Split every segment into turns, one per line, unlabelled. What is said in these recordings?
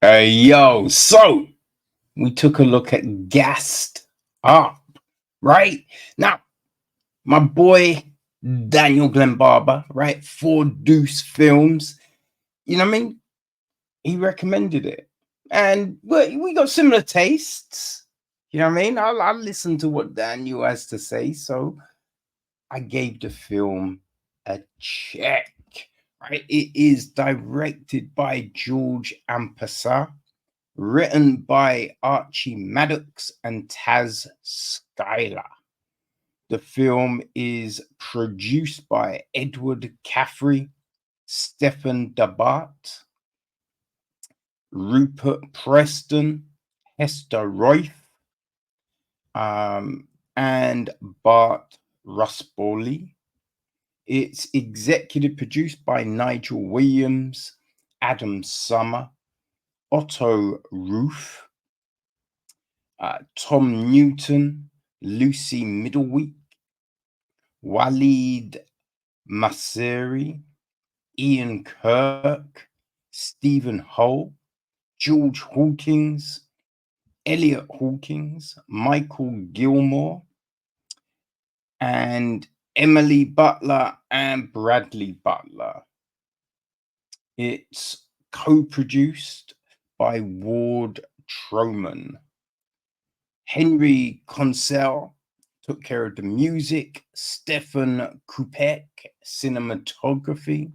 So we took a look at Gassed Up, right? Now, my boy Daniel Glenn Barber, right? Four Deuce Films, you know what I mean? He recommended it. And we got similar tastes, you know what I mean? I listened to what Daniel has to say, so I gave the film a check, right? It is directed by George Amponsah, written by Archie Maddocks and Taz Skylar. The film is produced by Edward Caffrey, Stephen Dabart, Rupert Preston, Hester Royf, and Bart Rusboli. It's executive produced by Nigel Williams, Adam Summer, Otto Roof, Tom Newton, Lucy Middleweek, Walid Maseri, Ian Kirk, Stephen Hull, George Hawkins, Elliot Hawkins, Michael Gilmore, and Emily Butler and Bradley Butler. It's co-produced by Ward Troman. Henry Consell took care of the music, Stefan Kupek, cinematography.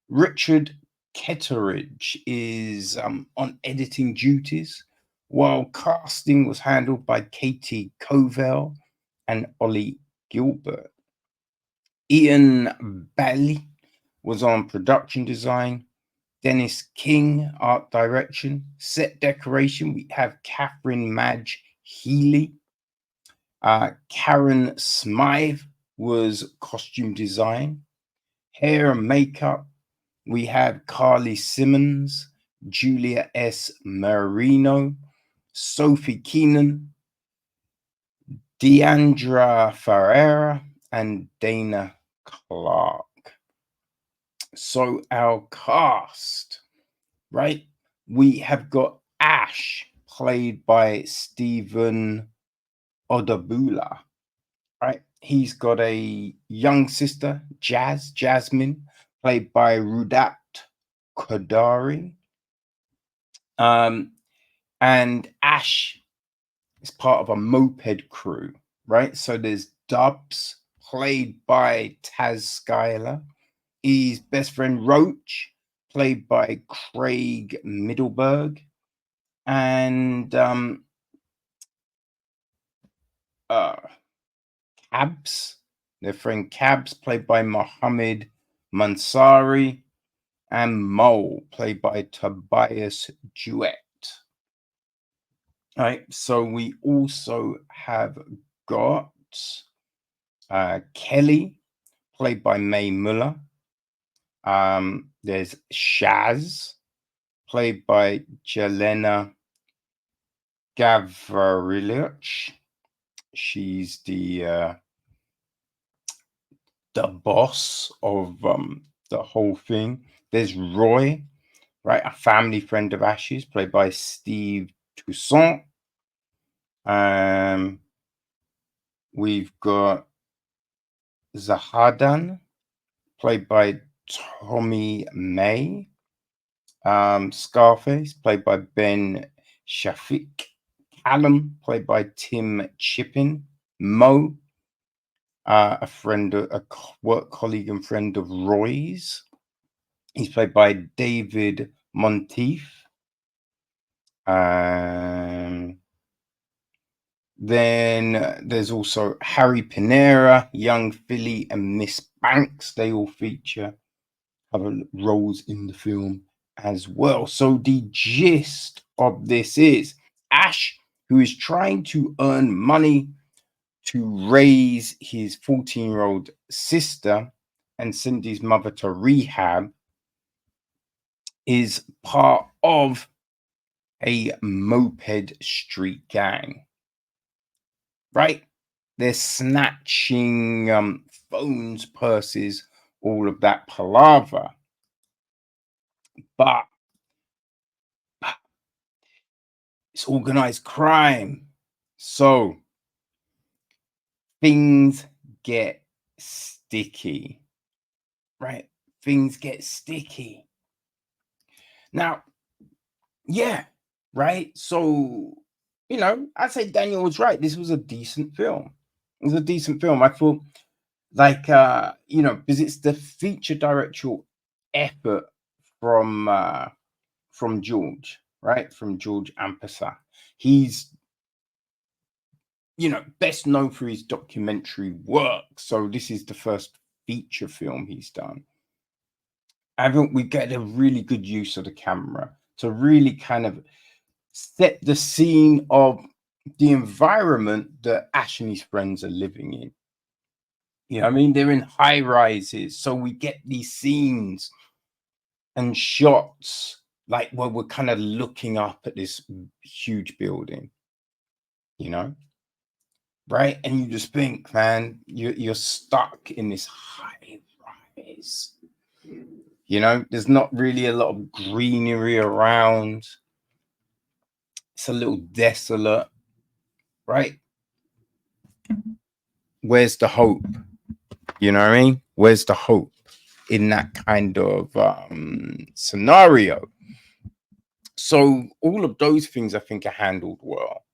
Richard Ketteridge is on editing duties, while casting was handled by Katie Covell and Ollie Gilbert. Ian Bailey was on production design. Dennis King, art direction. Set decoration, we have Catherine Madge Healy. Karen Smythe was costume design. Hair and makeup, we have Carly Simmons, Julia S. Marino, Sophie Keenan, Deandra Ferreira, and Dana Clark. So our cast, right? We have got Ash, played by Stephen Odubola, right? He's got a young sister, Jasmine, played by Rawdat Quadri. And Ash is part of a moped crew, right? So there's Dubs, played by Taz Skylar. His best friend Roach, played by Craige Middleburg. And Cabs, their friend Cabs, played by Mohammed Mansaray. And Mole, played by Tobias Jowett. Right, so we also have got Kelly, played by May Muller. There's Shaz, played by Jelena Gavrilich. She's the boss of the whole thing. There's Roy, right, a family friend of Ash's, played by Steve Toussaint. We've got Zahadan, played by Tommy May. Scarface, played by Ben Shafiq. Callum, played by Tim Chippin. Mo, a friend, a work colleague and friend of Roy's. He's played by David Monteith. Then there's also Harry Pinera, Young Philly, and Miss Banks. They all feature other roles in the film as well. So the gist of this is Ash, who is trying to earn money to raise his 14-year-old sister and send his mother to rehab, is part of a moped street gang. Right? They're snatching phones, purses, all of that palaver. But It's organized crime. So things get sticky, right? Things get sticky. Now, yeah, right? So, I say Daniel was right. This was a decent film. It was a decent film. I thought, like, because it's the feature directorial effort from George, right? From George Amponsah. He's, best known for his documentary work. So this is the first feature film he's done. I think we get a really good use of the camera to really kind of set the scene of the environment that Ash and his friends are living in. You know what I mean? They're in high rises. So we get these scenes and shots like where we're kind of looking up at this huge building, you know? Right? And you just think, man, you're stuck in this high rise. There's not really a lot of greenery around. It's a little desolate, right? Where's the hope? You know what I mean? Where's the hope in that kind of scenario? So all of those things I think are handled well,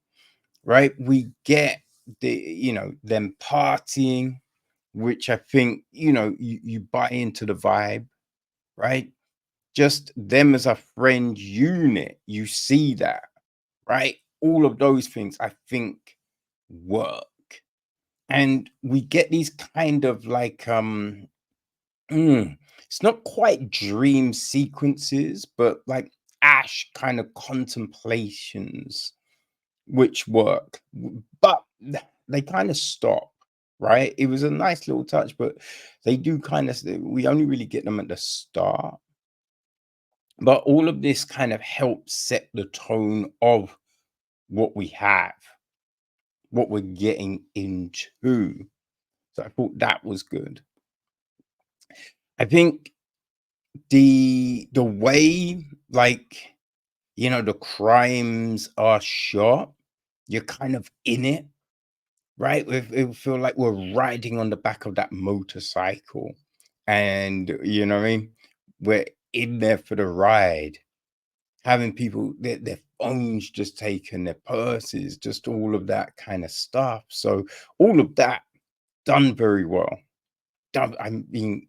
right? We get them partying, which I think, you buy into the vibe, right? Just them as a friend unit, you see that, right? All of those things I think work. And we get these kind of like it's not quite dream sequences, but like Ash kind of contemplations, which work, but they kind of stop, right? It was a nice little touch, but they do kind of, we only really get them at the start. But all of this kind of helps set the tone of what we have, what we're getting into. So I thought that was good. I think the way, like, the crimes are shot, you're kind of in it, right? It feel like we're riding on the back of that motorcycle, and you know what I mean, we're in there for the ride, having people their phones just taken, their purses, just all of that kind of stuff. So all of that done very well. I mean,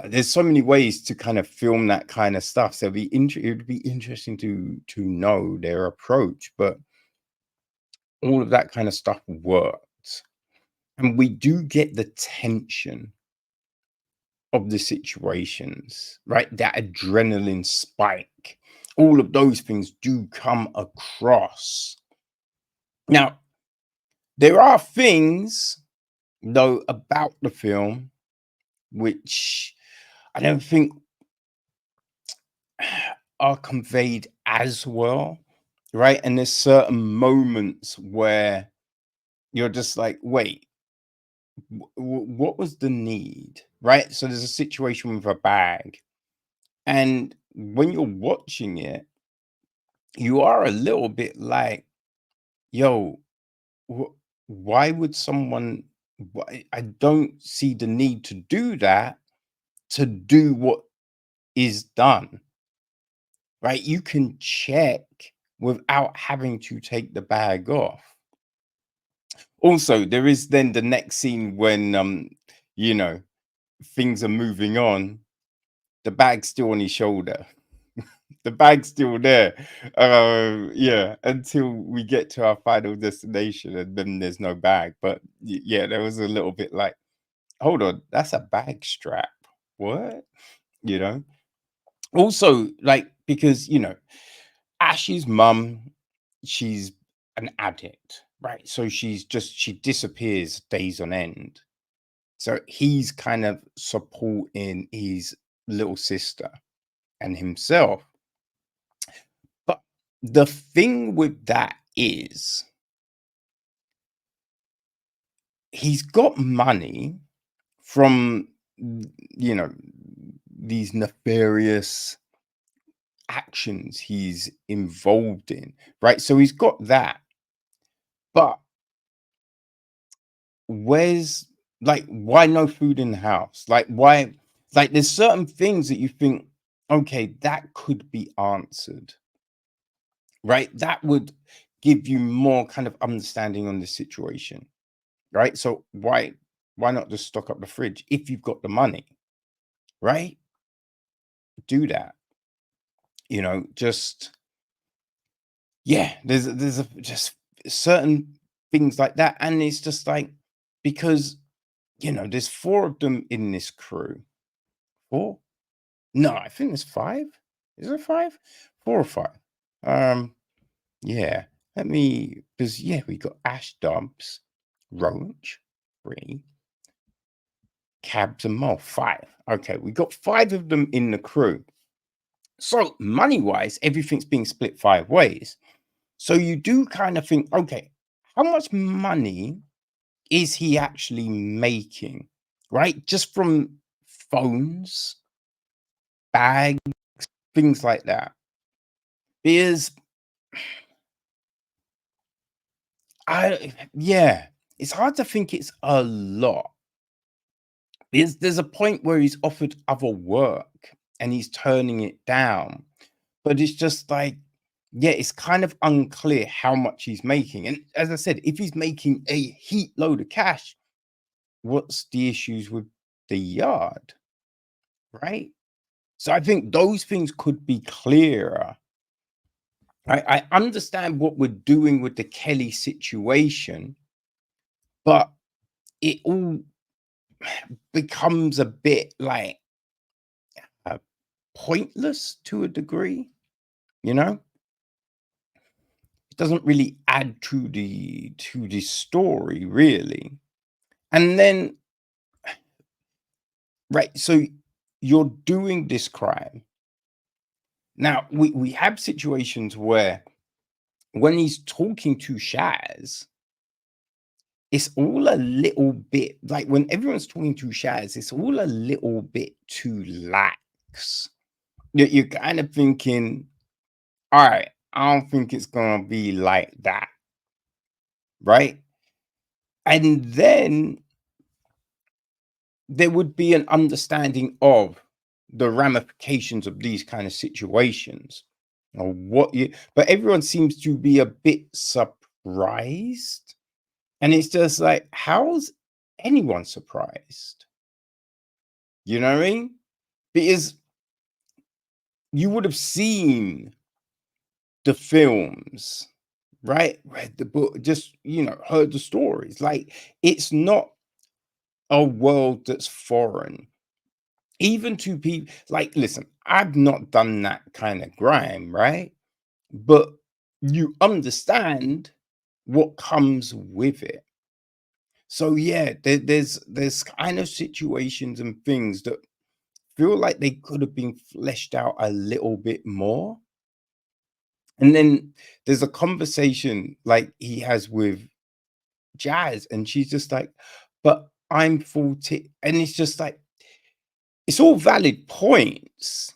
there's so many ways to kind of film that kind of stuff. So it would be interesting to know their approach, but all of that kind of stuff works, and we do get the tension of the situations, right? That adrenaline spike, all of those things do come across. Now, there are things though about the film which I don't think are conveyed as well, right? And there's certain moments where you're just like, wait, what was the need, right? So there's a situation with a bag, and when you're watching it, you are a little bit like, yo, why would someone? I don't see the need to do that, to do what is done, right? You can check without having to take the bag off. Also, there is then the next scene when you know, things are moving on, the bag's still on his shoulder. The bag's still there. Yeah, until we get to our final destination, and then there's no bag. But yeah, there was a little bit like, hold on, that's a bag strap. What? You know? Also, like, because Ash's mum, she's an addict, right? So she disappears days on end. So he's kind of supporting his little sister and himself. But the thing with that is he's got money from, these nefarious actions he's involved in, right? So he's got that, but where's like why no food in the house? Like why? Like there's certain things that you think, okay, that could be answered, right? That would give you more kind of understanding on the situation, right? So why not just stock up the fridge if you've got the money, right? Do that, just yeah. There's just certain things like that, and it's just like because there's four of them in this crew. Four? No, I think there's five. Is there five? Four or five? Yeah. Let me, because yeah, we got Ash Dubs, Roach, three, Cabs and Mole, five. Okay, we got five of them in the crew. So money-wise, everything's being split five ways. So you do kind of think, okay, how much money is he actually making? Right? Just from phones, bags, things like that. Because yeah, it's hard to think it's a lot. There's a point where he's offered other work and he's turning it down. But it's just like, yeah, it's kind of unclear how much he's making. And as I said, if he's making a heat load of cash, what's the issues with the yard? Right? So I think those things could be clearer. I understand what we're doing with the Kelly situation, but it all becomes a bit like uh, pointless to a degree, you know? It doesn't really add to the story, really. And then, right, so you're doing this crime. Now, we have situations where when he's talking to Shaz, it's all a little bit like when everyone's talking to Shaz, it's all a little bit too lax. You're kind of thinking, all right, I don't think it's gonna be like that, right? And then there would be an understanding of the ramifications of these kind of situations or but everyone seems to be a bit surprised. And it's just like, how's anyone surprised? You know what I mean? Because you would have seen the films, right? Read the book, just, heard the stories. Like, it's not a world that's foreign. Even to people, like, listen, I've not done that kind of grime, right? But you understand what comes with it. So yeah, there's kind of situations and things that feel like they could have been fleshed out a little bit more. And then there's a conversation like he has with Jazz, and she's just like, but I'm 40. And it's just like, it's all valid points,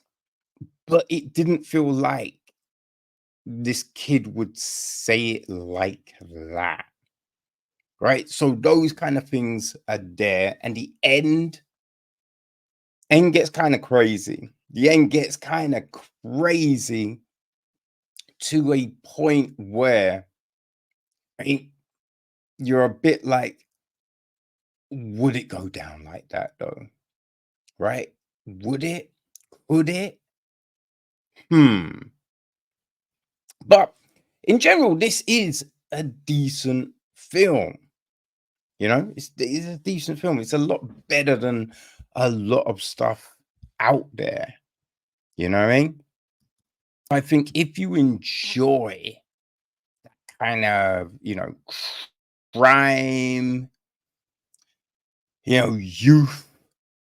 but it didn't feel like this kid would say it like that. Right. So those kind of things are there. And the end gets kind of crazy. The end gets kind of crazy to a point where you're a bit like, would it go down like that though? Right? Would it? Could it? Hmm. But in general, this is a decent film. It's a decent film. It's a lot better than a lot of stuff out there. You know what I mean? I think if you enjoy kind of, crime, youth,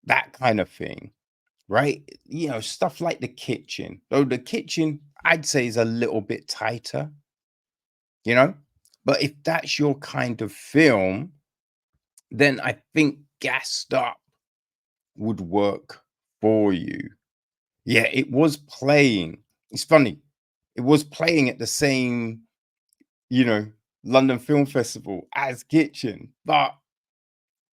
that kind of thing, right? Stuff like The Kitchen. Though The Kitchen, I'd say, is a little bit tighter, you know? But if that's your kind of film, then I think Gassed Up would work for you. Yeah, it was playing It's funny. It was playing at the same, you know, London Film Festival as Kitchen, but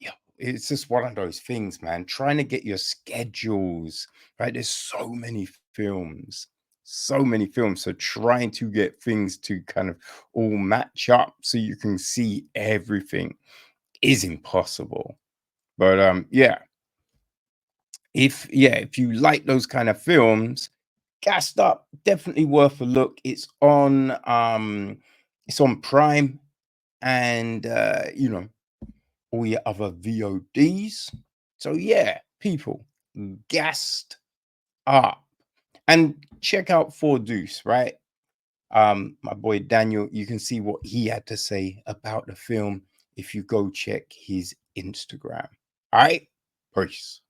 yeah, it's just one of those things, man. Trying to get your schedules right. There's so many films. So trying to get things to kind of all match up so you can see everything is impossible. But yeah, if you like those kind of films, Gassed Up, definitely worth a look. It's on Prime and all your other VODs. So yeah, people, Gassed Up. And check out Four Deuce, right? My boy Daniel, you can see what he had to say about the film if you go check his Instagram. All right, peace.